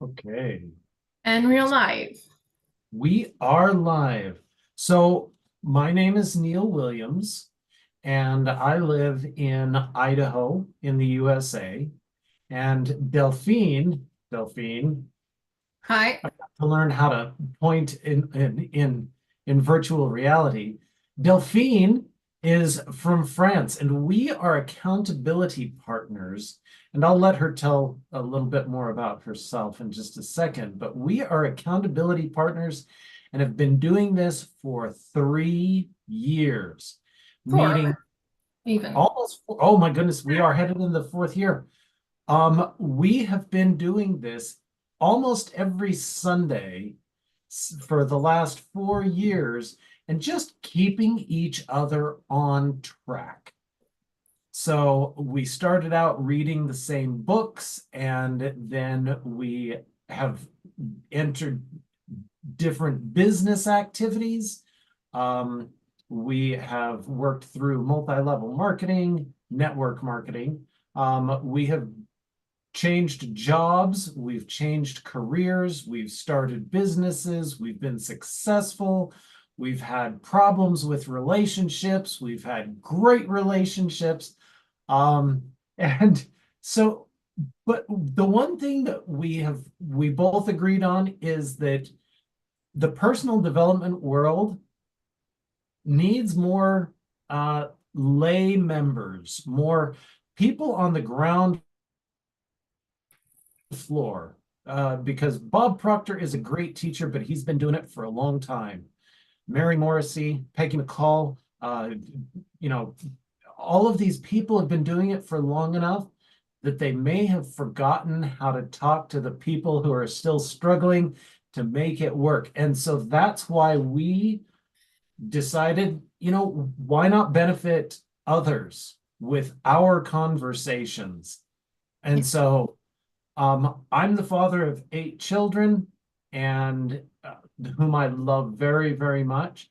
Okay, And real life. we are live. So, my name is Neil Williams, and I live in Idaho in the USA. And Delphine, Hi. to learn how to point in virtual reality. Delphine is from France, and we are accountability partners. And I'll let her tell a little bit more about herself in just a second. But we are accountability partners and have been doing this for 3 years, Four, meeting even. almost, oh my goodness, we are headed in the fourth year. We have been doing this almost every Sunday for the last 4 years and just keeping each other on track. So we started out reading the same books, and then we have entered different business activities. Um, we have worked through multi-level marketing, network marketing. We have changed jobs, we've changed careers, we've started businesses, we've been successful, we've had problems with relationships, we've had great relationships. Um, and so, but the one thing that we both agreed on is that the personal development world needs more lay members, more people on the ground floor, because Bob Proctor is a great teacher, but he's been doing it for a long time. Mary Morrissey, Peggy McCall, you know, all of these people have been doing it for long enough that they may have forgotten how to talk to the people who are still struggling to make it work. And so that's why we decided, why not benefit others with our conversations? Yeah. And so I'm the father of 8 children, and whom I love very, very much.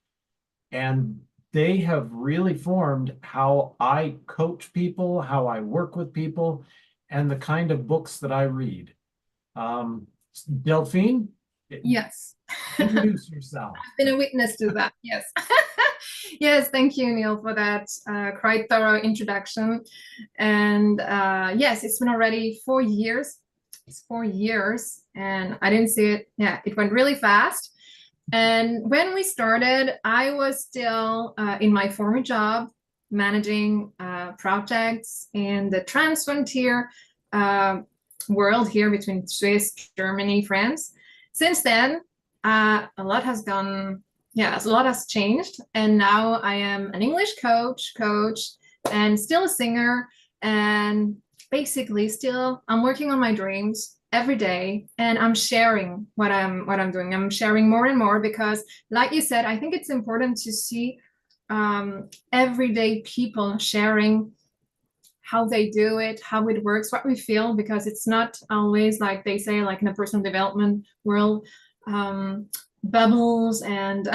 And they have really formed how I coach people, how I work with people, and the kind of books that I read. Um, Delphine, Yes. I've introduce yourself. been a witness to that. Yes. Yes, thank you, Neil, for that quite thorough introduction. And yes, it's been already 4 years. It's 4 years, and I didn't see it. Yeah, it went really fast. And when we started, I was still in my former job, managing projects in the transfrontier uh, world here between Swiss, Germany, France. Since then, a lot has gone, yeah, a lot has changed. And now I am an English coach, and still a singer. And basically, still, I'm working on my dreams every day, and I'm sharing what I'm doing. I'm sharing more and more because, like you said, I think it's important to see everyday people sharing how they do it, how it works, what we feel, because it's not always like they say, like in a personal development world, um, bubbles and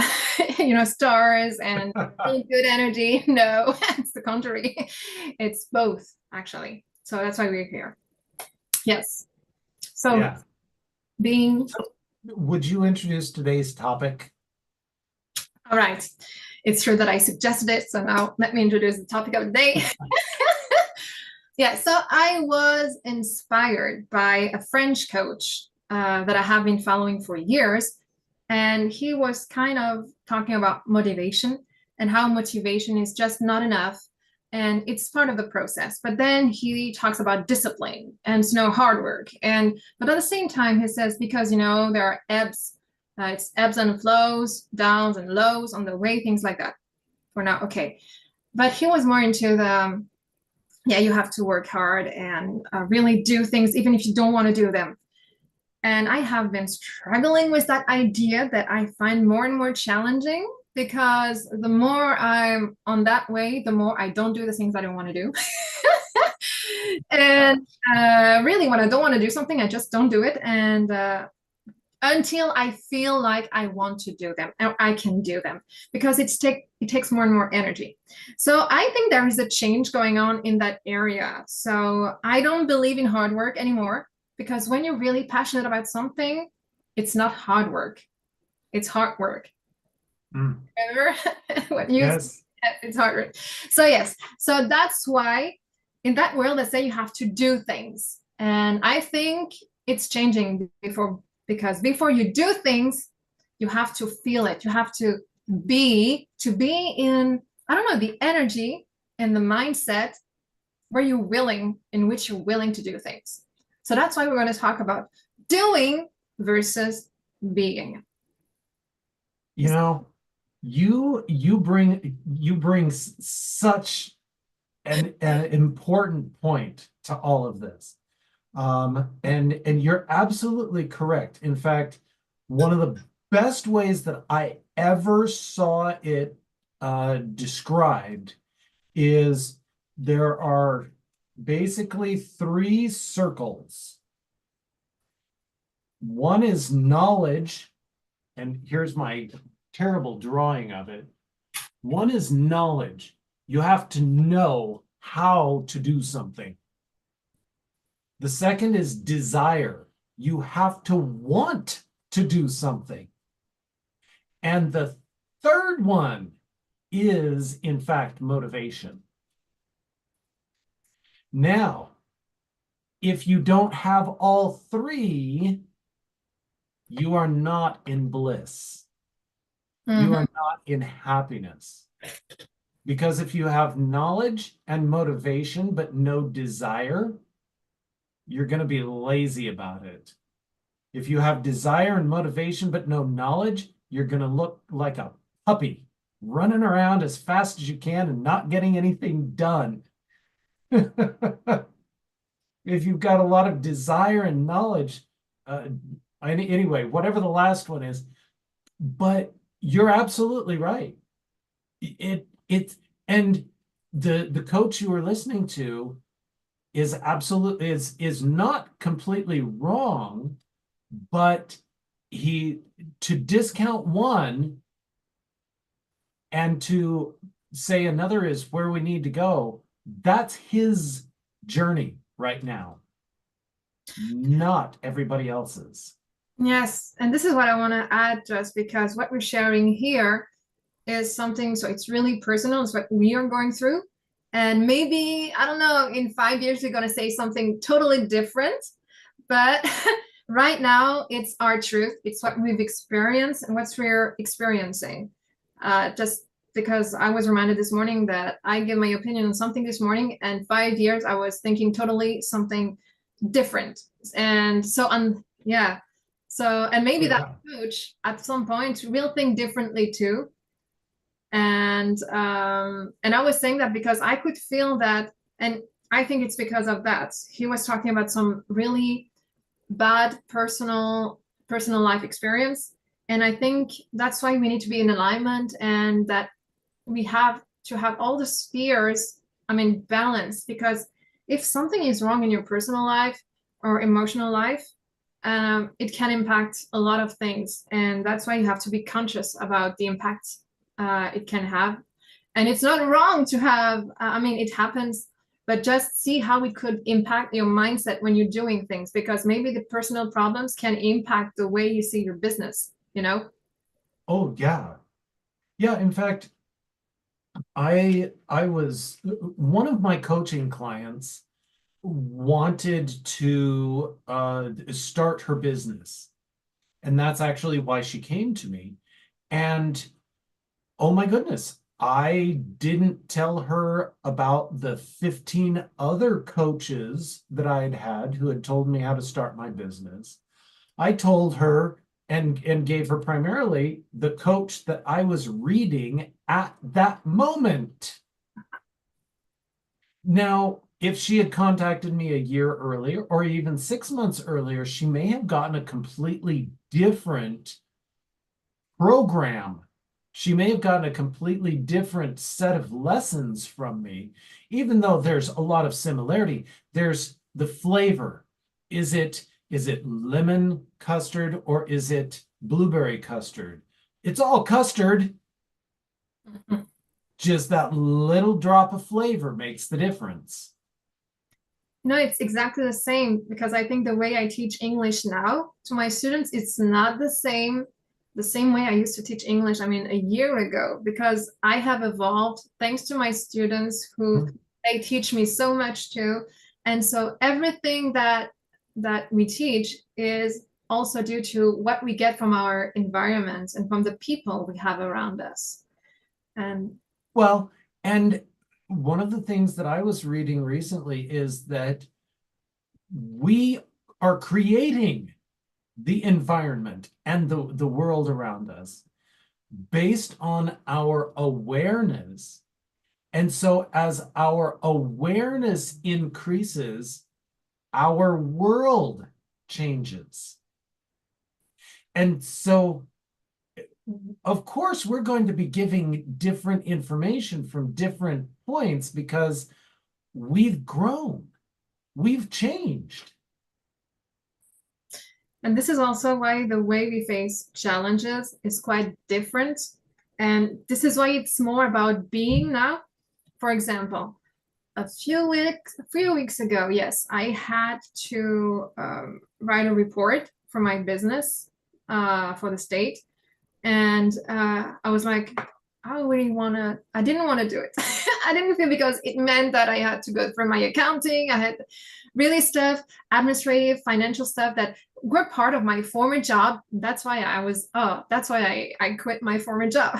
stars and good energy. No, it's the contrary. It's both actually. So that's why we're here. Yes. So Yeah. being So, would you introduce today's topic? all right. It's true that I suggested it. So now let me introduce the topic of the day. Yeah, so I was inspired by a French coach that I have been following for years. And he was kind of talking about motivation and how motivation is just not enough. And it's part of the process. But then he talks about discipline and hard work. But at the same time, he says, because there are ebbs, it's ebbs and flows, downs and lows on the way, things like that. For now, okay. But he was more into the yeah, you have to work hard and really do things, even if you don't want to do them. And I have been struggling with that idea that I find more and more challenging because the more I'm on that way, the more I don't do the things I don't want to do. Yeah. And really, when I don't want to do something, I just don't do it. And until I feel like I want to do them or I can do them because it takes more and more energy. So I think there is a change going on in that area. So I don't believe in hard work anymore. Because when you're really passionate about something, it's not hard work, it's hard work. Mm. Remember what you said? Yes. It's hard work. So yes, so that's why in that world they say you have to do things. And I think it's changing because before you do things, you have to feel it. You have to be in, I don't know, the energy and the mindset where you're willing, in which you're willing to do things. So that's why we're going to talk about doing versus being. You know, you bring such an important point to all of this. And you're absolutely correct. In fact, one of the best ways that I ever saw it described is there are basically three circles. One is knowledge, and here's my terrible drawing of it. One is knowledge. You have to know how to do something. The second is desire. You have to want to do something. And the third one is, in fact, motivation. Now, if you don't have all three, you are not in bliss. You are not in happiness. Because if you have knowledge and motivation, but no desire, you're going to be lazy about it. If you have desire and motivation, but no knowledge, you're going to look like a puppy running around as fast as you can and not getting anything done. If you've got a lot of desire and knowledge, anyway, whatever the last one is, but you're absolutely right. And the coach you were listening to is absolutely is not completely wrong, but to discount one and to say another is where we need to go, that's his journey right now, not everybody else's. Yes, and this is what I want to add, just because what we're sharing here is something, so it's really personal, it's what we are going through. And maybe, I don't know, in 5 years, we're going to say something totally different. But right now, it's our truth. It's what we've experienced and what we're experiencing. Just because I was reminded this morning that I give my opinion on something this morning, and 5 years, I was thinking totally something different. And so, yeah. So, and maybe that coach at some point will think differently too. And I was saying that because I could feel that, and I think it's because of that. He was talking about some really bad personal life experience, and I think that's why we need to be in alignment, and that we have to have all the spheres, I mean, balanced. Because if something is wrong in your personal life or emotional life, it can impact a lot of things, and that's why you have to be conscious about the impact it can have. And it's not wrong to have, I mean, it happens, but just see how it could impact your mindset when you're doing things, because maybe the personal problems can impact the way you see your business, you know? Oh, yeah. Yeah, in fact, I was one of my coaching clients wanted to start her business. And that's actually why she came to me. And oh my goodness, I didn't tell her about the 15 other coaches that I'd had who had told me how to start my business. I told her and gave her primarily the coach that I was reading at that moment. Now, if she had contacted me a year earlier or even 6 months earlier, she may have gotten a completely different program. She may have gotten a completely different set of lessons from me, even though there's a lot of similarity. There's the flavor. Is it lemon custard or is it blueberry custard? It's all custard. Just that little drop of flavor makes the difference. No, it's exactly the same because I think the way I teach English now to my students, it's not the same way I used to teach English, I mean, a year ago, because I have evolved thanks to my students who Mhm. they teach me so much too. And so everything that we teach is also due to what we get from our environment and from the people we have around us. And Well, and one of the things that I was reading recently is that we are creating the environment and the world around us based on our awareness. And so as our awareness increases, our world changes. And so, of course, we're going to be giving different information from different points because we've grown, we've changed. And this is also why the way we face challenges is quite different. And this is why it's more about being now. For example, a few weeks ago, yes, I had to write a report for my business for the state. And I was like, I didn't want to do it. I didn't feel because it meant that I had to go through my accounting. I had really stuff, administrative, financial stuff that were part of my former job. That's why I quit my former job.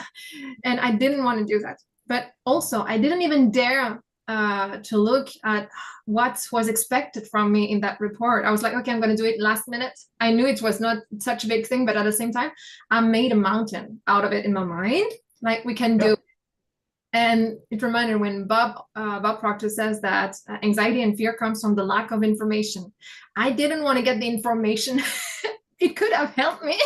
And I didn't want to do that. But also, I didn't even dare to look at what was expected from me in that report. I was like, okay, I'm going to do it last minute. I knew it was not such a big thing, but at the same time, I made a mountain out of it in my mind. Like we can do. Yep. And it reminded when Bob Proctor says that anxiety and fear comes from the lack of information. I didn't want to get the information. It could have helped me,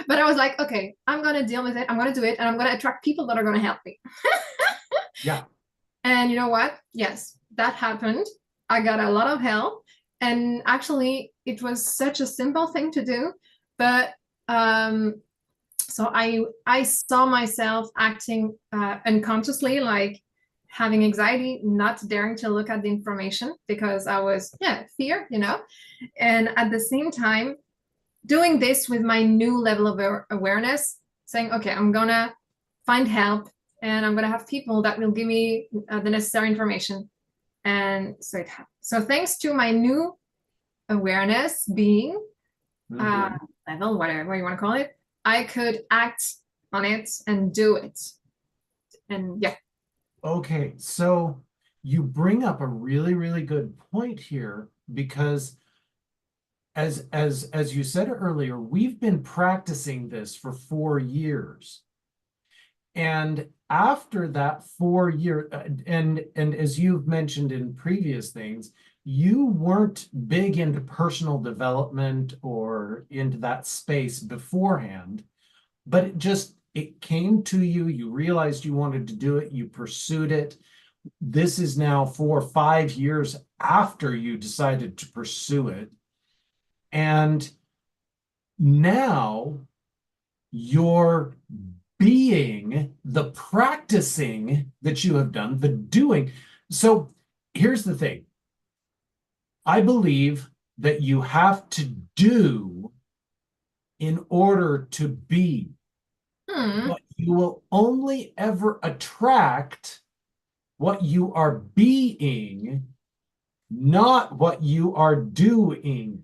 but I was like, okay, I'm gonna deal with it. I'm gonna do it, and I'm gonna attract people that are gonna help me. Yeah. And you know what? Yes, that happened. I got a lot of help, and actually, it was such a simple thing to do, but so I saw myself acting unconsciously, like having anxiety, not daring to look at the information because I was fear, and at the same time doing this with my new level of awareness, saying, okay, I'm gonna find help and I'm gonna have people that will give me the necessary information. And so it happened. So thanks to my new awareness being uh, Mhm. level, whatever you want to call it, I could act on it and do it. And yeah. Okay, so you bring up a really, really good point here because as you said earlier, we've been practicing this for 4 years. And after that 4 year, and as you've mentioned in previous things, you weren't big into personal development or into that space beforehand, but it came to you, you realized you wanted to do it, you pursued it. This is now 4 or 5 years after you decided to pursue it. And now you're being the practicing that you have done, the doing. So here's the thing. I believe that you have to do in order to be. Hmm. But you will only ever attract what you are being, not what you are doing.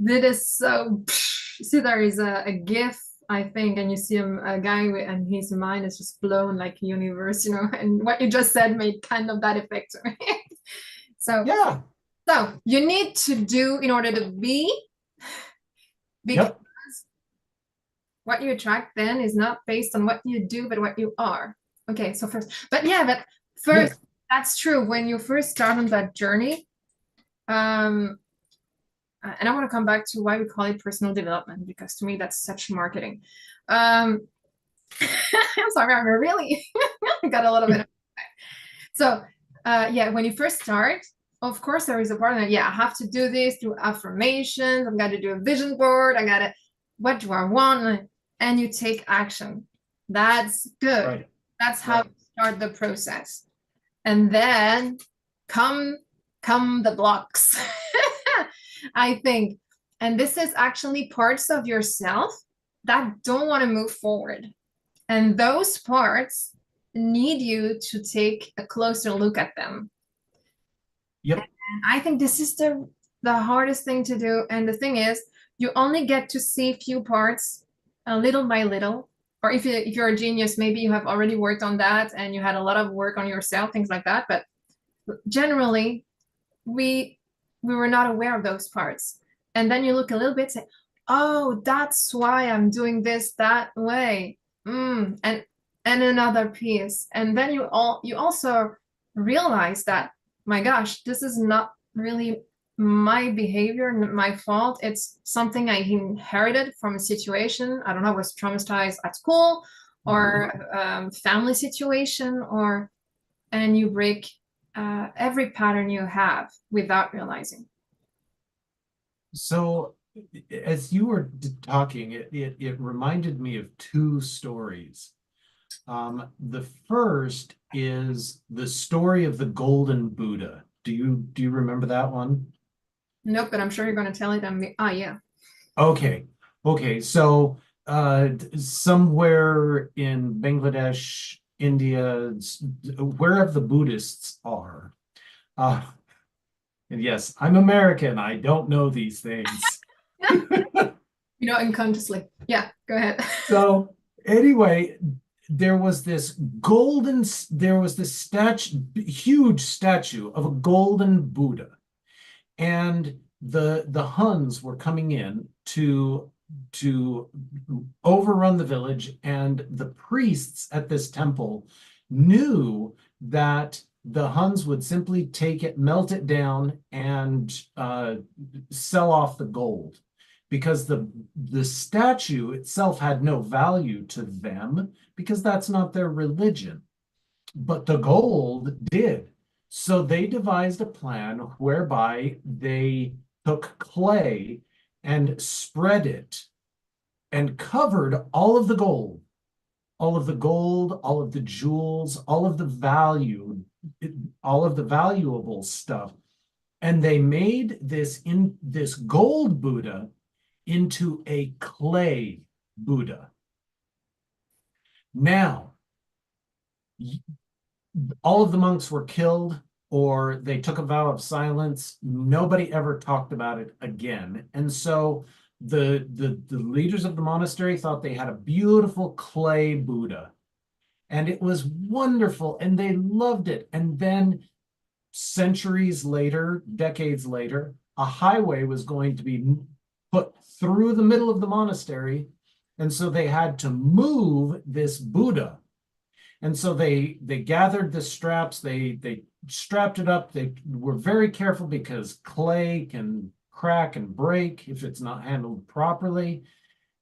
That is so. See, there is a GIF, I think, and you see a guy and his mind is just blown like universe, and what you just said made kind of that effect to me. So, Yeah. so you need to do in order to be, because Yep. what you attract then is not based on what you do, but what you are. Okay, so but first, Yes. that's true. When you first start on that journey, um, and I want to come back to why we call it personal development, because to me that's such marketing. I'm sorry, I'm really got a little bit. So yeah, when you first start, of course there is a part of it. Yeah, I have to do this through affirmations. I've got to do a vision board. I gotta, what do I want? And you take action. That's good. Right. That's how Right. you start the process. And then come the blocks. I think. And this is actually parts of yourself that don't want to move forward. And those parts need you to take a closer look at them. Yep. And I think this is the hardest thing to do. And the thing is, you only get to see few parts little by little. Or if you're a genius, maybe you have already worked on that and you had a lot of work on yourself, things like that. But generally, we were not aware of those parts. And then you look a little bit, say, oh, that's why I'm doing this that way. And another piece. And then you also realize that, my gosh, this is not really my behavior, my fault. It's something I inherited from a situation. I don't know, I was traumatized at school or family situation, and you break every pattern you have without realizing. So as you were talking, it reminded me of two stories. The first is the story of the Golden Buddha. Do you remember that one? Nope, but I'm sure you're going to tell it. Yeah. Okay. So somewhere in Bangladesh, India, wherever the Buddhists are. And yes, I'm American. I don't know these things. Unconsciously. Yeah, go ahead. So anyway, there was this huge statue of a golden Buddha. And the Huns were coming in to overrun the village, and the priests at this temple knew that the Huns would simply take it, melt it down, and sell off the gold, because the statue itself had no value to them, because that's not their religion. But the gold did. So they devised a plan whereby they took clay and spread it and covered all of the gold, all of the jewels, all of the valuable stuff. And they made this gold Buddha into a clay Buddha. Now, all of the monks were killed, or they took a vow of silence. Nobody ever talked about it again. And so the leaders of the monastery thought they had a beautiful clay Buddha, and it was wonderful, and they loved it. And then centuries later, decades later, a highway was going to be put through the middle of the monastery, and so they had to move this Buddha. And so they gathered the straps, they strapped it up. They were very careful, because clay can crack and break if it's not handled properly.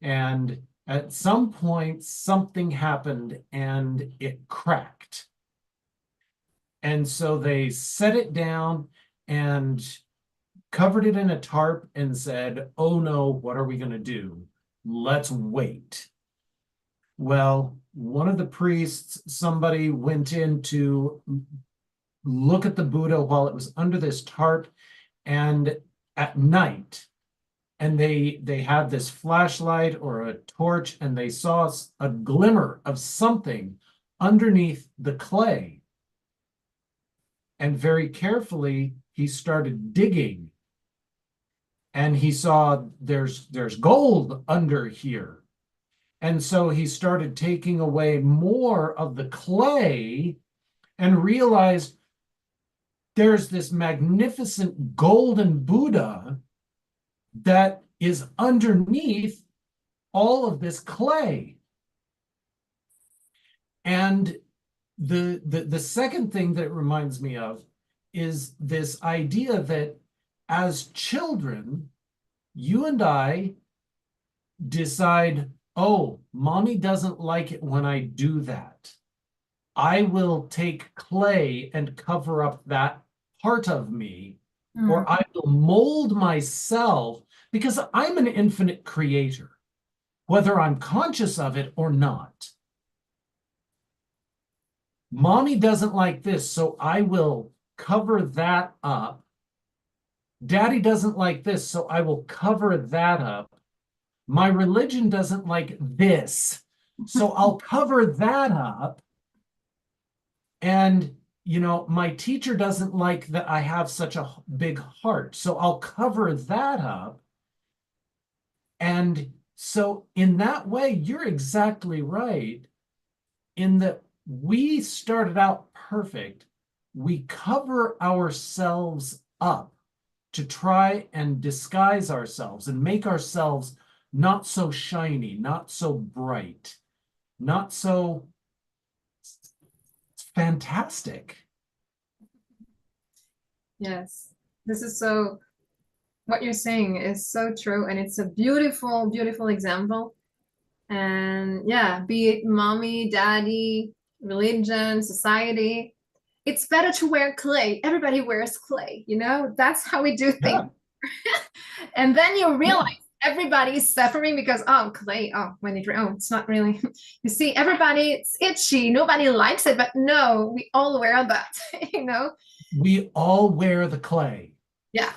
And at some point, something happened and it cracked. And so they set it down and covered it in a tarp and said, oh no, what are we going to do? Let's wait. Well, one of the priests, somebody went in to look at the Buddha while it was under this tarp, and at night, and they had this flashlight or a torch, and they saw a glimmer of something underneath the clay. And very carefully, he started digging, and he saw there's gold under here. And so he started taking away more of the clay and realized there's this magnificent golden Buddha that is underneath all of this clay. And the second thing that it reminds me of is this idea that as children, you and I decide, oh, mommy doesn't like it when I do that. I will take clay and cover up that part of me, or I will mold myself, because I'm an infinite creator, whether I'm conscious of it or not. Mommy doesn't like this, so I will cover that up. Daddy doesn't like this, so I will cover that up. My religion doesn't like this, so I'll cover that up. And, my teacher doesn't like that I have such a big heart, so I'll cover that up. And so, in that way, you're exactly right in that we started out perfect. We cover ourselves up to try and disguise ourselves and make ourselves not so shiny, not so bright, not so fantastic. Yes, this is so, what you're saying is so true. And it's a beautiful, beautiful example. And yeah, be it mommy, daddy, religion, society, it's better to wear clay. Everybody wears clay, that's how we do things. Yeah. And then you Yeah. realize everybody's suffering because, oh, clay, oh, when it, oh, it's not really, you see, everybody, it's itchy, nobody likes it, but no, we all wear that, We all wear the clay. Yeah.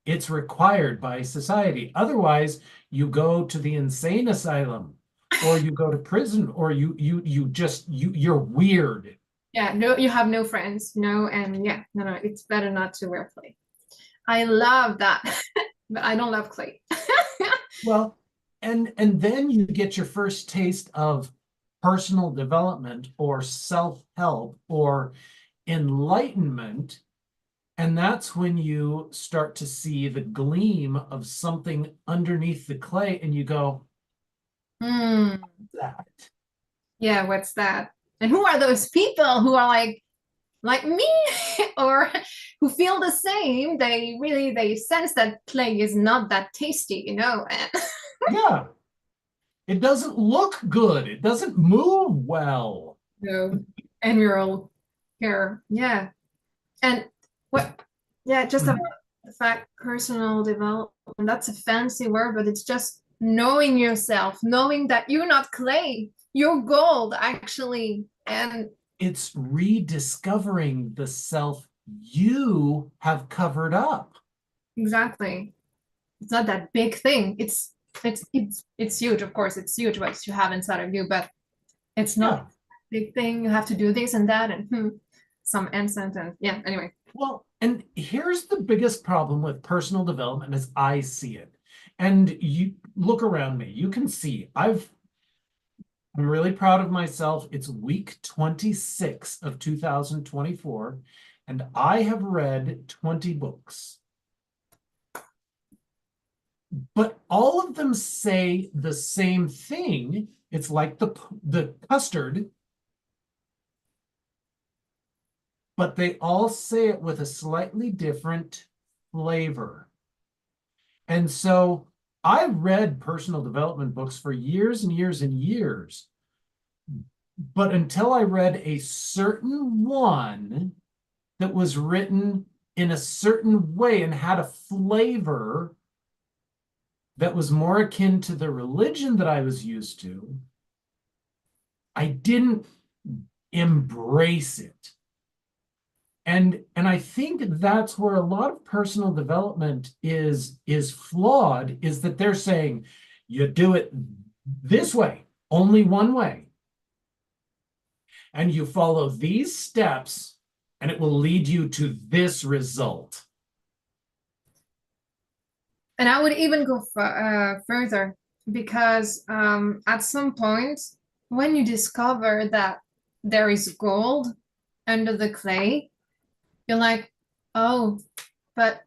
It's required by society. Otherwise, you go to the insane asylum or you go to prison or you're weird. Yeah, no, you have no friends, and yeah, no, it's better not to wear clay. I love that, but I don't love clay. Well, and then you get your first taste of personal development or self-help or enlightenment. And that's when you start to see the gleam of something underneath the clay and you go, that. Yeah, what's that? And who are those people who are like me or who feel the same? They sense that clay is not that tasty, And Yeah. It doesn't look good. It doesn't move well. no, and we're all here. Yeah. And what, yeah, just about the fact personal development, that's a fancy word, but it's just knowing yourself, knowing that you're not clay, you're gold, actually. And it's rediscovering the self you have covered up. exactly. It's not that big thing. It's huge, of course, it's huge what you have inside of you, but it's not a big thing. You have to do this and that and some incense and yeah, anyway. Well, and here's the biggest problem with personal development as I see it. And you look around me, you can see I'm really proud of myself. It's week 26 of 2024, and I have read 20 books. But all of them say the same thing. It's like the custard, but they all say it with a slightly different flavor. And so I read personal development books for years and years and years. But until I read a certain one that was written in a certain way and had a flavor that was more akin to the religion that I was used to, I didn't embrace it. And I think that's where a lot of personal development is flawed, is that they're saying you do it this way, only one way. And you follow these steps and it will lead you to this result. And I would even go further because at some point, when you discover that there is gold under the clay, you're like, oh, but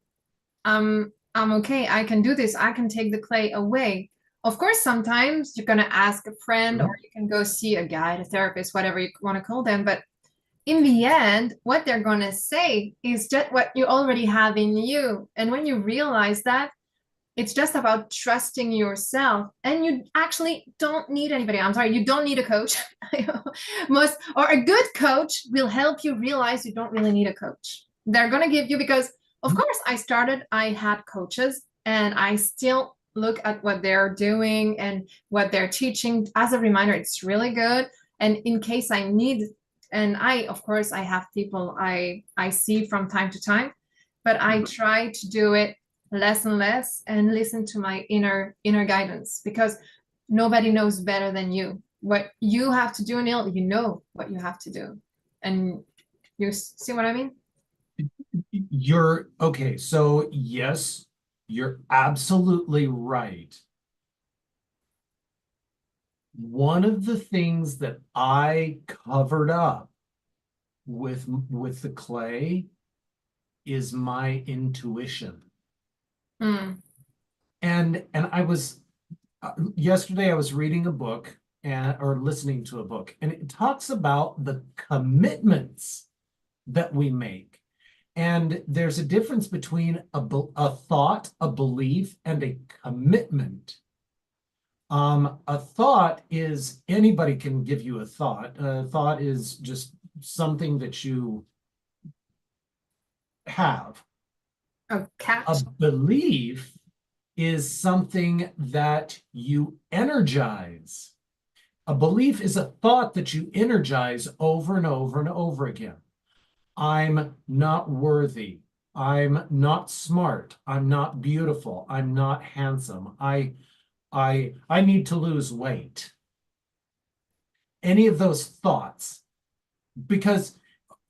I'm okay. I can do this. I can take the clay away. Of course, sometimes you're going to ask a friend or you can go see a guide, a therapist, whatever you want to call them. But in the end, what they're going to say is just what you already have in you. And when you realize that, it's just about trusting yourself, and you actually don't need anybody. I'm sorry, you don't need a coach. Or a good coach will help you realize you don't really need a coach. They're going to give you, because of course I had coaches and I still look at what they're doing and what they're teaching as a reminder. It's really good. And in case I need And of course, I have people I see from time to time, but I try to do it less and less and listen to my inner guidance, because nobody knows better than you. What you have to do, Neil, you know what you have to do. And you see what I mean? You're okay. So yes, you're absolutely right. One of the things that I covered up with the clay is my intuition. Mm. And I was yesterday I was reading a book or listening to a book, and it talks about the commitments that we make. And there's a difference between a thought, a belief, and a commitment. A thought is anybody can give you a thought. A thought is just something that you have. A cat. A belief is something that you energize. A belief is a thought that you energize over and over and over again. I'm not worthy. I'm not smart. I'm not beautiful. I'm not handsome. I need to lose weight. Any of those thoughts, because,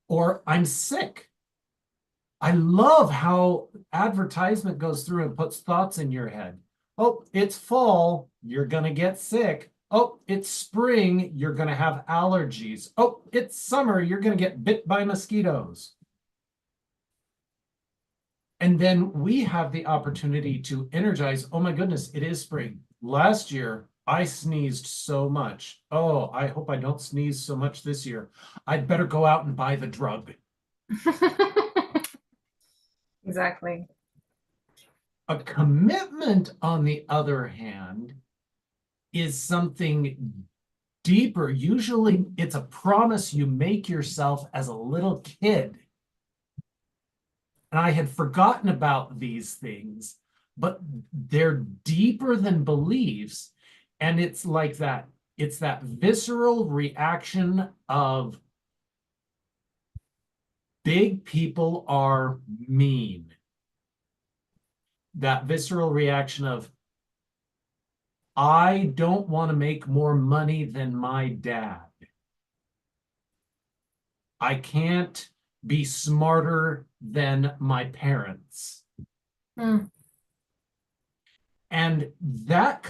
or I'm sick. I love how advertisement goes through and puts thoughts in your head. Oh, it's fall, you're gonna get sick. Oh, it's spring, you're gonna have allergies. Oh, it's summer, you're gonna get bit by mosquitoes. And then we have the opportunity to energize. Oh my goodness, it is spring. Last year, I sneezed so much. Oh, I hope I don't sneeze so much this year. I'd better go out and buy the drug. Exactly. A commitment, on the other hand, is something deeper. Usually, it's a promise you make yourself as a little kid. And I had forgotten about these things, but they're deeper than beliefs. And it's like that, it's that visceral reaction of big people are mean. That visceral reaction of, I don't want to make more money than my dad. I can't be smarter than my parents. Mm. And that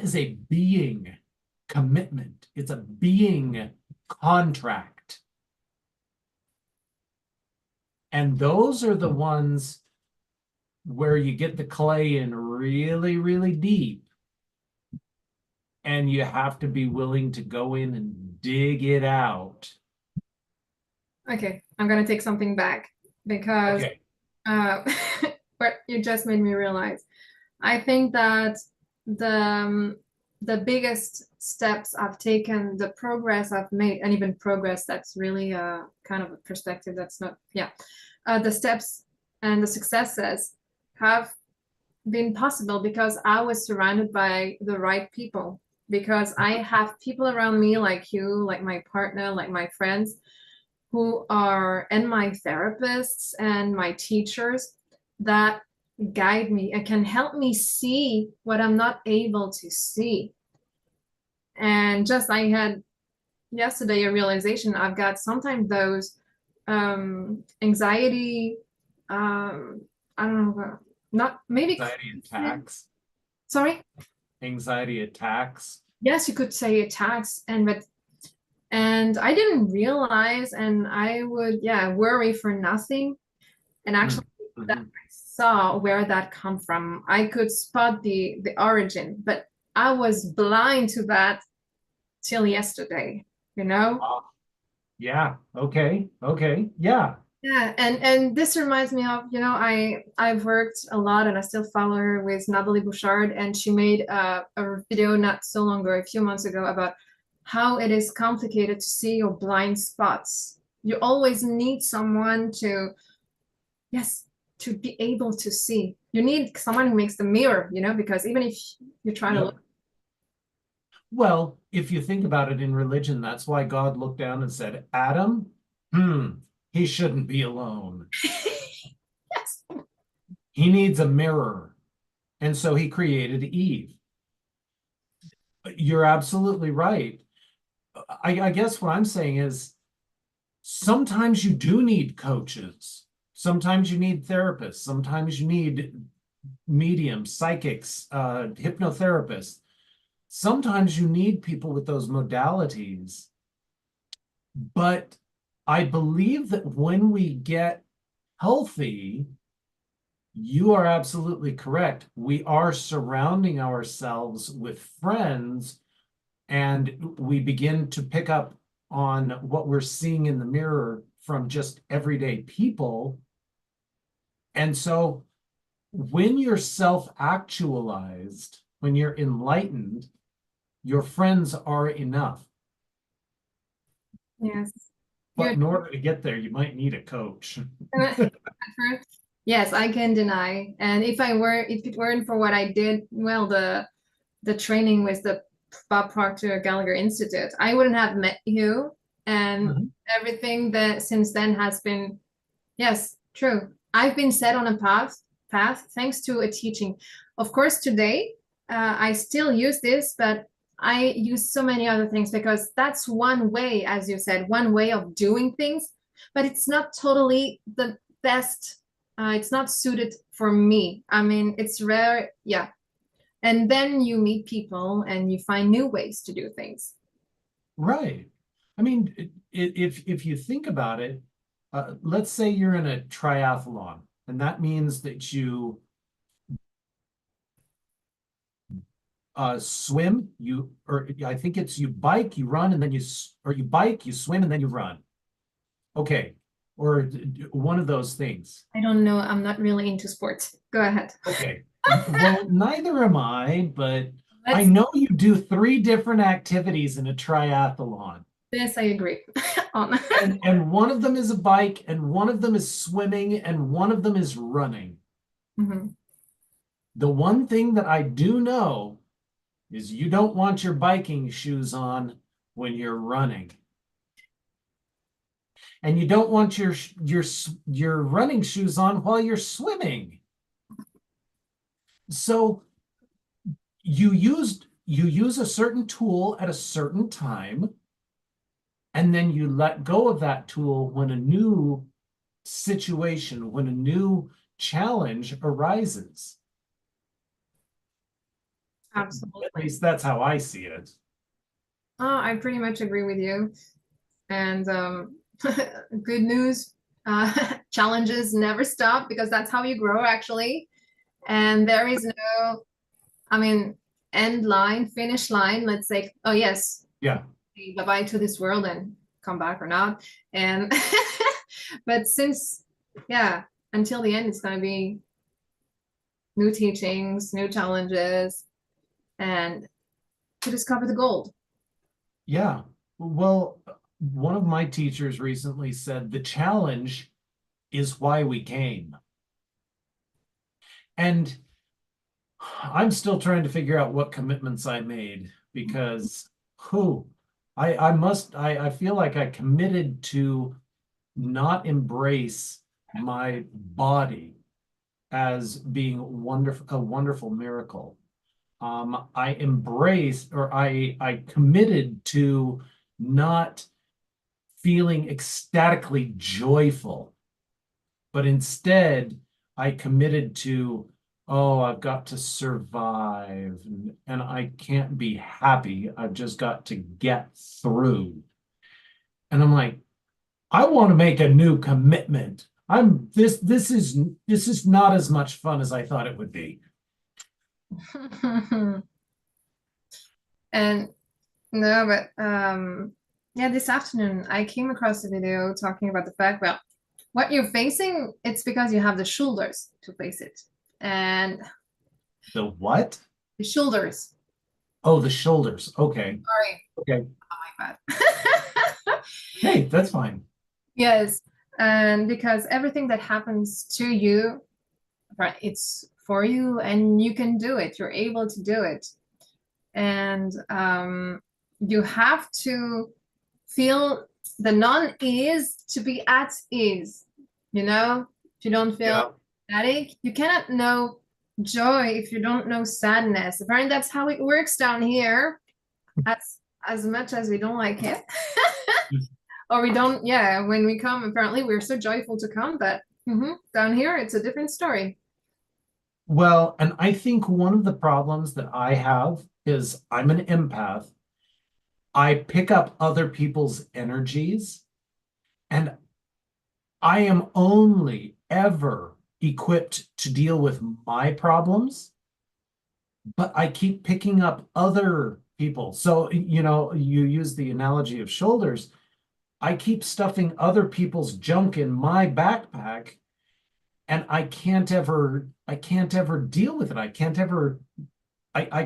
is a being commitment. It's a being contract. And those are the ones where you get the clay in really, really deep. And you have to be willing to go in and dig it out. Okay, I'm gonna take something back, because Okay. what you just made me realize. I think that the um, the biggest steps I've taken, the progress I've made, and even progress that's really kind of a perspective that's not, yeah, the steps and the successes have been possible because I was surrounded by the right people. Because I have people around me like you, like my partner, like my friends, who are, and my therapists and my teachers, that guide me and can help me see what I'm not able to see. And just I had yesterday a realization. I've got sometimes those anxiety, um, I don't know, not maybe, Anxiety attacks. sorry. Anxiety attacks. Yes, you could say attacks, and I didn't realize, and I would, yeah, worry for nothing. And actually, that Mm-hmm. I saw where that come from. I could spot the origin, but I was blind to that till yesterday, you know? Yeah. Okay. Okay. Yeah. Yeah, and this reminds me of, I've worked a lot and I still follow her with Natalie Bouchard, and she made a video not so long ago, a few months ago, about how it is complicated to see your blind spots. You always need someone to, yes, to be able to see. You need someone who makes the mirror, because even if you're trying to Yep. look. Well, if you think about it in religion, that's why God looked down and said, Adam, he shouldn't be alone. Yes. He needs a mirror. And so he created Eve. You're absolutely right. I guess what I'm saying is sometimes you do need coaches. Sometimes you need therapists. Sometimes you need mediums, psychics, hypnotherapists. Sometimes you need people with those modalities. But I believe that when we get healthy, you are absolutely correct. We are surrounding ourselves with friends, and we begin to pick up on what we're seeing in the mirror from just everyday people. And so when you're self-actualized, when you're enlightened, your friends are enough. Yes. But You're in order to get there, you might need a coach. Yes, I can deny. And if it weren't for what I did, well, the training with the Bob Proctor Gallagher Institute, I wouldn't have met you. And Mhm. everything that since then has been, yes, true. I've been set on a path thanks to a teaching. Of course, today I still use this, but I use so many other things because that's one way, as you said, one way of doing things, but it's not totally the best. It's not suited for me. I mean, it's rare, yeah. And then you meet people and you find new ways to do things. Right. I mean, if you think about it, let's say you're in a triathlon, and that means that you swim, or I think it's you bike, you run, and then or you bike, you swim, and then you run. Okay. Or one of those things. I don't know. I'm not really into sports. Go ahead. Okay. Well, neither am I, but I Let's know you do three different activities in a triathlon. this I agree on. And one of them is a bike, and one of them is swimming, and one of them is running. Mhm. The one thing that I do know is you don't want your biking shoes on when you're running. And you don't want your running shoes on while you're swimming. So you use a certain tool at a certain time, and then you let go of that tool when a new situation, when a new challenge arises. At Absolutely. least that's how I see it. Oh, I pretty much agree with you. And good news, challenges never stop because that's how you grow, actually. And there is no, I mean, end line, finish line. Let's say, oh, yes, Yeah. bye bye to this world and come back or not. And, but since, yeah, until the end, it's going to be new teachings, new challenges, and to discover the gold. Yeah. Well, one of my teachers recently said the challenge is why we came. And I'm still trying to figure out what commitments I made because who I feel like I committed to not embrace my body as being a wonderful miracle. I embraced, or I committed to not feeling ecstatically joyful, but instead I committed to, oh, I've got to survive, and I can't be happy. I've just got to get through. And I'm like, I want to make a new commitment. This is not as much fun as I thought it would be. And no, but yeah, this afternoon I came across a video talking about the fact, well, what you're facing, it's because you have the shoulders to face it. And The what? the shoulders. Oh, the shoulders. Okay. Sorry. Okay. Oh my God. Hey, that's fine. Yes. And because everything that happens to you, right, it's for you and you can do it. You're able to do it. and you have to feel the non-ease to be at ease. You know, if you don't feel static, you cannot know joy if you don't know sadness. Apparently, that's how it works down here. As much as we don't like it, or we don't, yeah. When we come, apparently we're so joyful to come, but down here it's a different story. Well, and I think one of the problems that I have is I'm an empath. I pick up other people's energies, and I am only ever equipped to deal with my problems, but I keep picking up other people. So, you use the analogy of shoulders. I keep stuffing other people's junk in my backpack, and I can't ever deal with it. I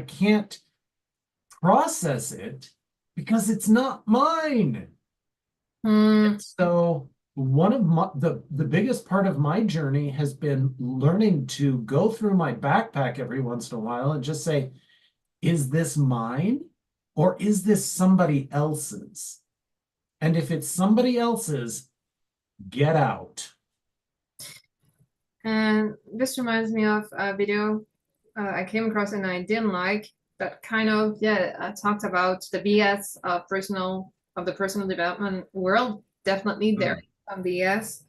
can't process it because it's not mine. Hmm. So one of the biggest part of my journey has been learning to go through my backpack every once in a while and just say, is this mine or is this somebody else's? And if it's somebody else's, get out. And this reminds me of a video I came across and I didn't like, that kind of, yeah, talked about the BS of the personal development world. Definitely there is some BS.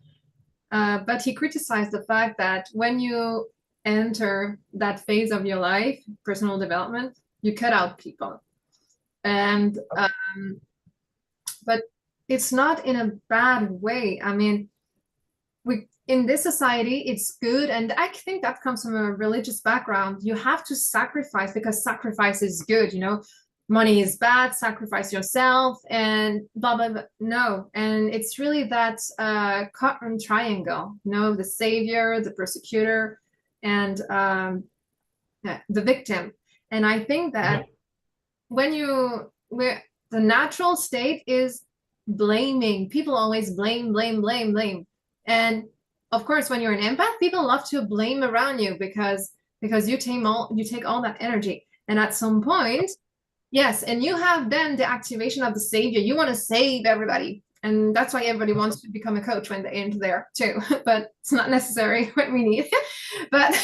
But he criticized the fact that when you enter that phase of your life, personal development, you cut out people. And but it's not in a bad way. I mean, we in this society, it's good, and I think that comes from a religious background. You have to sacrifice because sacrifice is good. Money is bad. Sacrifice yourself, and blah blah blah. No, and it's really that cotton triangle. The savior, the persecutor, and the victim. And I think that where the natural state is blaming. People always blame, blame, blame, blame. And of course, when you're an empath, people love to blame around you because you take all that energy. And at some point, yes, and you have then the activation of the savior. You want to save everybody. And that's why everybody wants to become a coach when they enter there too. But it's not necessary what we need. But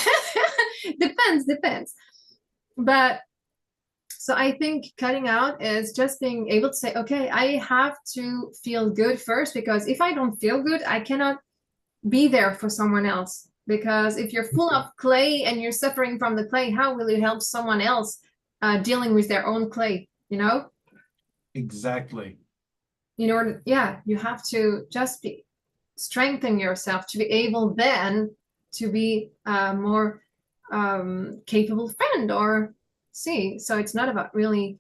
depends. But so I think cutting out is just being able to say, okay, I have to feel good first, because if I don't feel good, I cannot be there for someone else. Because if you're full of clay and you're suffering from the clay, how will you help someone else dealing with their own clay? Exactly. You have to just strengthen yourself to be able then to be a more capable friend or see. So it's not about really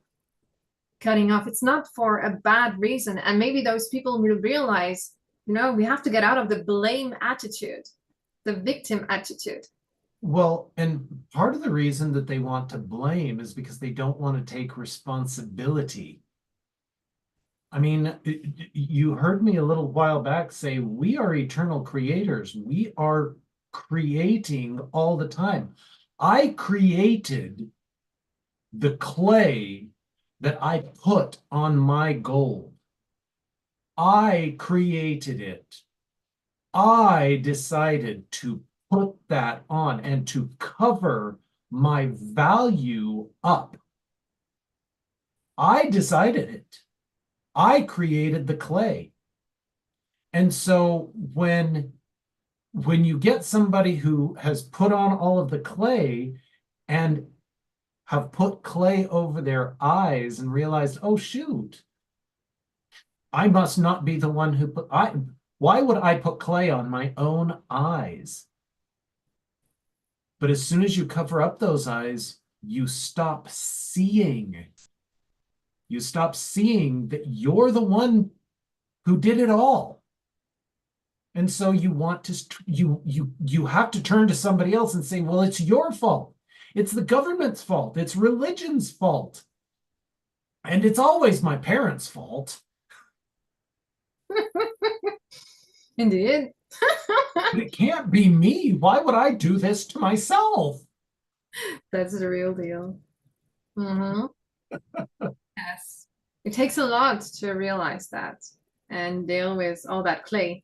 cutting off. It's not for a bad reason. And maybe those people will realize, we have to get out of the blame attitude, the victim attitude. Well, and part of the reason that they want to blame is because they don't want to take responsibility. I mean, you heard me a little while back say we are eternal creators. We are creating all the time. I created the clay that I put on my gold. I created it. I decided to put that on and to cover my value up. I decided it. I created the clay. And so when you get somebody who has put on all of the clay and have put clay over their eyes and realized, oh shoot, I must not be the one who why would I put clay on my own eyes? But as soon as you cover up those eyes, you stop seeing. You stop seeing that you're the one who did it all. And so you have to turn to somebody else and say, well, it's your fault. It's the government's fault. It's religion's fault. And it's always my parents' fault. Indeed. But it can't be me. Why would I do this to myself? That's the real deal. Mm-hmm. Yes. It takes a lot to realize that and deal with all that clay.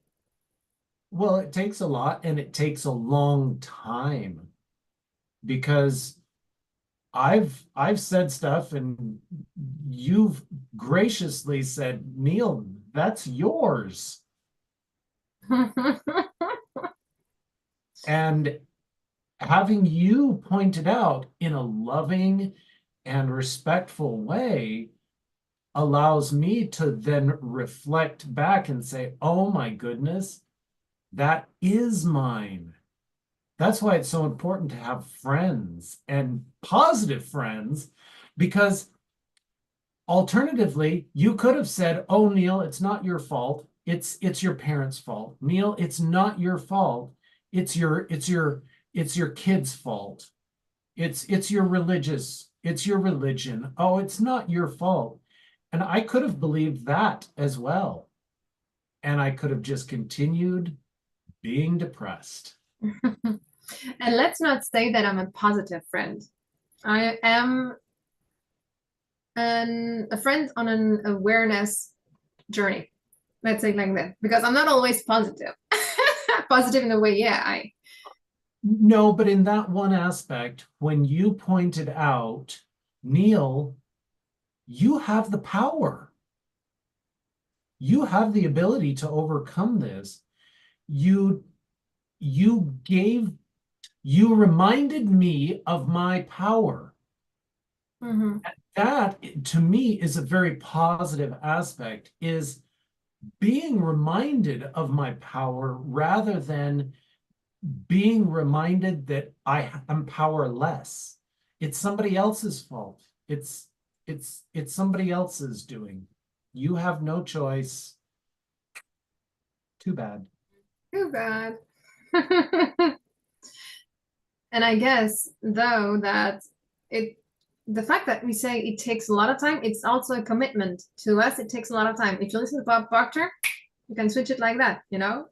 Well, it takes a lot and it takes a long time because I've said stuff and you've graciously said, Neil, that's yours. And having you pointed out in a loving and respectful way allows me to then reflect back and say, oh my goodness, that is mine. That's why it's so important to have friends and positive friends, because alternatively, you could have said, "Oh, Neil, it's not your fault. It's your parents' fault. Neil, it's not your fault. It's your kid's fault. It's your religion. Oh, it's not your fault." And I could have believed that as well. And I could have just continued being depressed. And let's not say that I'm a positive friend. I am a friend on an awareness journey. Let's say it like that, because I'm not always positive. Positive in a way, yeah. No, but in that one aspect, when you pointed out, Neil, you have the power. You have the ability to overcome this. You you gave you reminded me of my power. Mhm. That to me is a very positive aspect, is being reminded of my power rather than being reminded that I am powerless. It's somebody else's fault. It's somebody else's doing. You have no choice. Too bad. Too bad. And I guess though that it the fact that we say it takes a lot of time, it's also a commitment to us. It takes a lot of time. If you listen to Bob Proctor, you can switch it like that, you know?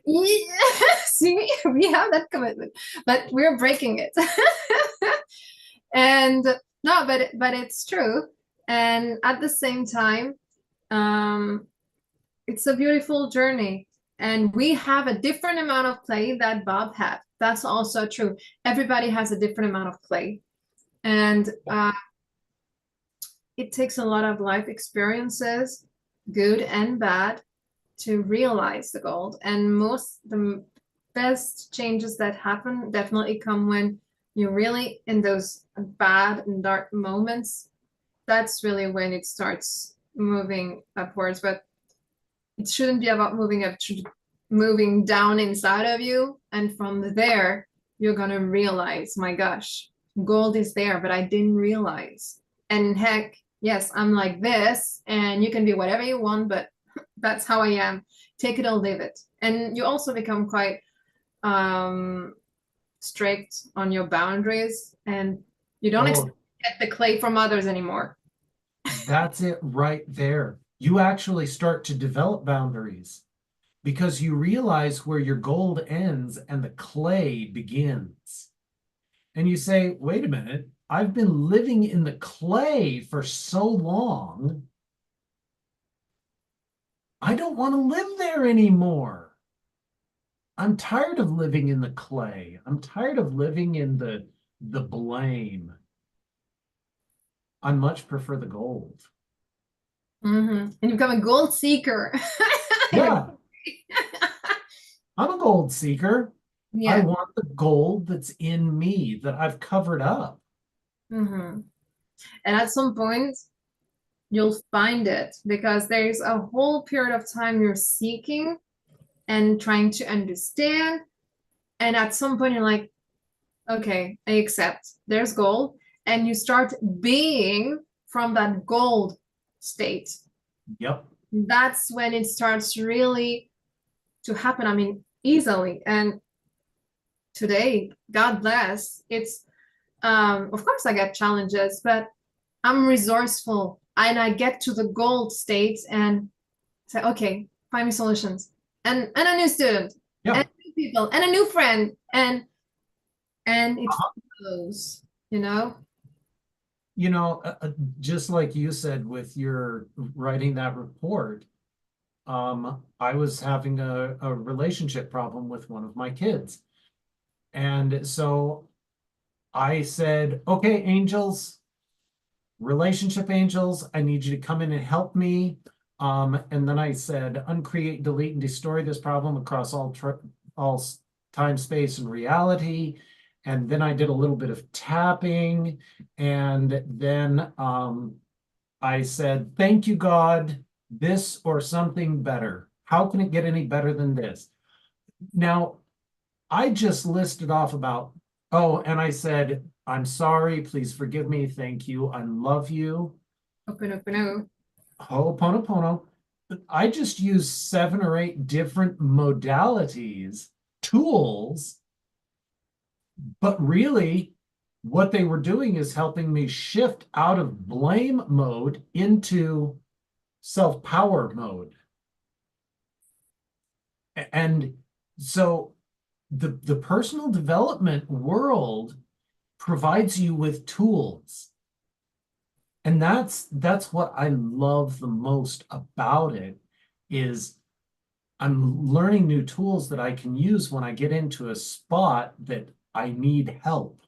Yeah, see, we have that commitment, but we're breaking it. And no, but it's true. And at the same time, um, it's a beautiful journey. And we have a different amount of play that Bob had. That's also true. Everybody has a different amount of play. And it takes a lot of life experiences, good and bad, to realize the goal. And the best changes that happen definitely come when you're really in those bad and dark moments. That's really when it starts moving upwards. But it shouldn't be about moving up, moving down inside of you. And from there, you're going to realize, my gosh, gold is there, but I didn't realize. And heck, yes, I'm like this, and you can be whatever you want, but that's how I am. Take it or leave it. And you also become quite strict on your boundaries, and you don't Oh, expect the clay from others anymore. that's it right there. You actually start to develop boundaries because you realize where your gold ends and the clay begins. And you say, wait a minute, I've been living in the clay for so long. I don't want to live there anymore. I'm tired of living in the clay. I'm tired of living in the blame. I much prefer the gold. And you become a gold seeker. Yeah, I'm a gold seeker. I Yeah. want the gold that's in me that I've covered up. And at some point, you'll find it because there's a whole period of time you're seeking and trying to understand. And at some point, you're like, okay, I accept. There's gold. And you start being from that gold state. Yep. That's when it starts really to happen. I mean, easily. And today, God bless, it's of course I get challenges, but I'm resourceful and I get to the gold state and say, okay, find me solutions. And a new student, Yeah. and new people, and a new friend, and it flows, you know? just like you said with your writing that report, I was having a relationship problem with one of my kids. And so I said, okay, angels, relationship angels, I need you to come in and help me. And then I said, uncreate, delete, and destroy this problem across all time, space, and reality. And then I did a little bit of tapping. And then I said, thank you, God, this or something better. How can it get any better than this? Now, I just listed off about, oh, and I said, I'm sorry, please forgive me, thank you, I love you. Ho'oponopono. Ho'oponopono. I just used 7 or 8 different modalities, tools, but really what they were doing is helping me shift out of blame mode into self-power mode. And so the personal development world provides you with tools. And that's what I love the most about it is I'm learning new tools that I can use when I get into a spot that I need help.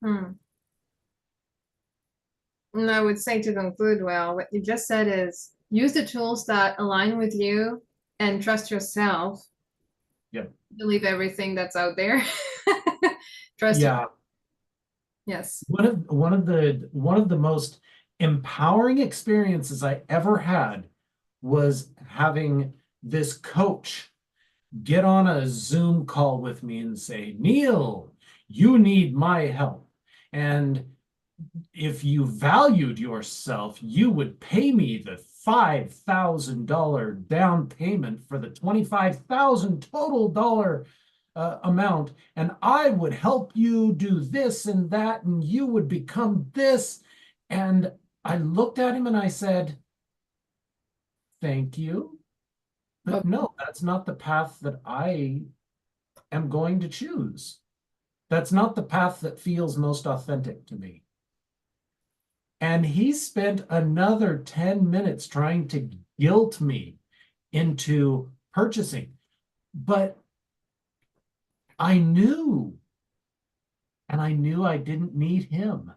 Hmm. And I would say to conclude, well, what you just said is use the tools that align with you and trust yourself. Yep. Believe everything that's out there. Trust your, Yeah. yes. One of the most empowering experiences I ever had was having this coach get on a Zoom call with me and say, Neil, you need my help. And if you valued yourself, you would pay me the $5,000 down payment for the $25,000 total dollar amount, and I would help you do this and that, and you would become this. And I looked at him and I said, thank you. But But no, that's not the path that I am going to choose. That's not the path that feels most authentic to me. And he spent another 10 minutes trying to guilt me into purchasing. But I knew, and I knew I didn't need him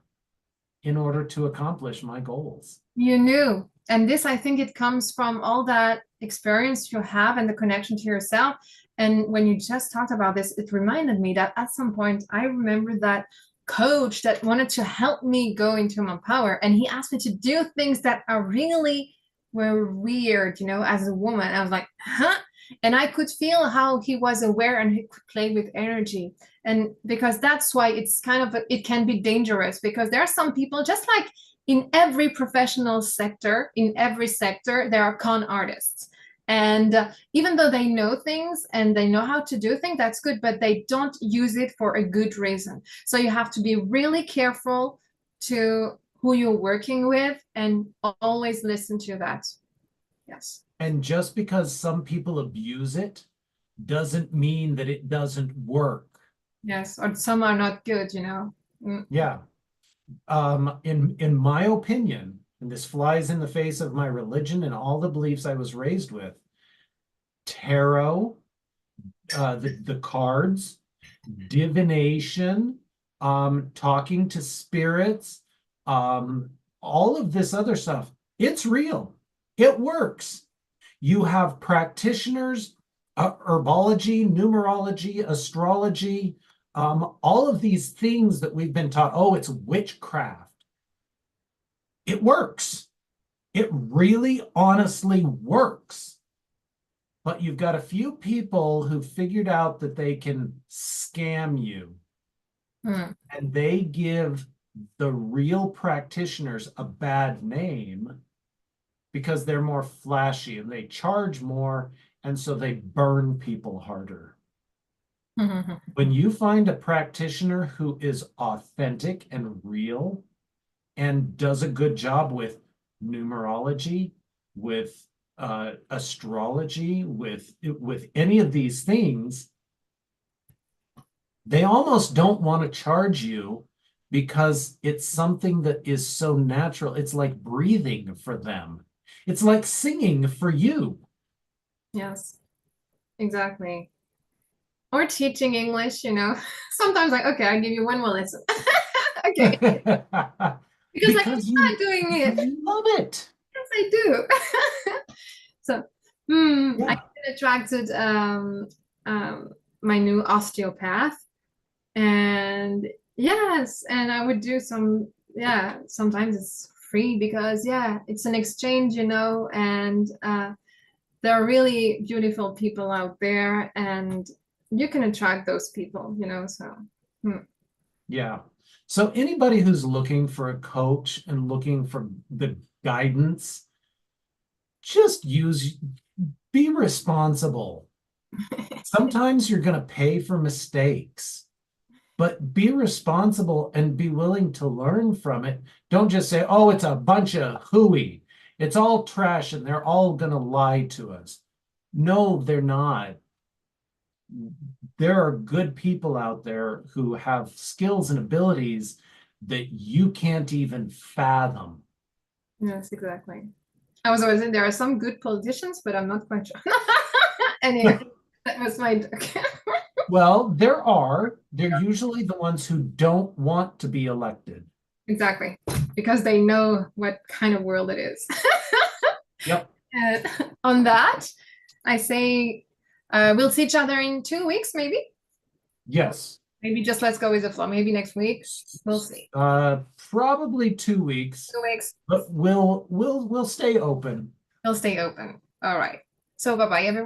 in order to accomplish my goals. you knew. And this, I think it comes from all that experience you have and the connection to yourself. And when you just talked about this, it reminded me that at some point I remember that coach that wanted to help me go into my power. And he asked me to do things that are really were weird, as a woman. I was like, huh? And I could feel how he was aware and he could play with energy. And because that's why it's kind of, it can be dangerous because there are some people just like in every professional sector, in every sector, there are con artists. And even though they know things and they know how to do things, that's good, but they don't use it for a good reason. So you have to be really careful to who you're working with and always listen to that. Yes. And just because some people abuse it doesn't mean that it doesn't work. Yes. Or some are not good. Yeah. In my opinion, and this flies in the face of my religion and all the beliefs I was raised with, tarot, the cards, divination, talking to spirits, all of this other stuff, it's real. It works. You have practitioners, herbology, numerology, astrology, all of these things that we've been taught, oh, it's witchcraft. It works. It really honestly works. But you've got a few people who figured out that they can scam you. And they give the real practitioners a bad name because they're more flashy and they charge more, and so they burn people harder. When you find a practitioner who is authentic and real and does a good job with numerology, with astrology, with any of these things, they almost don't want to charge you because it's something that is so natural. It's like breathing for them. It's like singing for you. Yes, exactly. Or teaching English, Sometimes like, okay, I give you one more lesson. Okay, because like Because I'm not doing it. you love it. Yes, I do. So, I've Yeah. been attracted my new osteopath, and yes, and I would do some, yeah, sometimes it's free because yeah, it's an exchange, and there are really beautiful people out there, and you can attract those people, so Yeah. So anybody who's looking for a coach and looking for the guidance, just be responsible. Sometimes you're going to pay for mistakes, but be responsible and be willing to learn from it. Don't just say, oh, it's a bunch of hooey. It's all trash and they're all going to lie to us. No, they're not. There are good people out there who have skills and abilities that you can't even fathom. yes, exactly. I was always in there are some good politicians, but I'm not quite sure. Anyway, that was my joke. Well, they're usually the ones who don't want to be elected. Exactly, because they know what kind of world it is. Yep. And on that, I say we'll see each other in 2 weeks, maybe. Yes. Maybe just let's go with the flow. Maybe next week. We'll see. Probably 2 weeks, 2 weeks. but we'll stay open. We'll stay open. All right. So bye bye, everyone.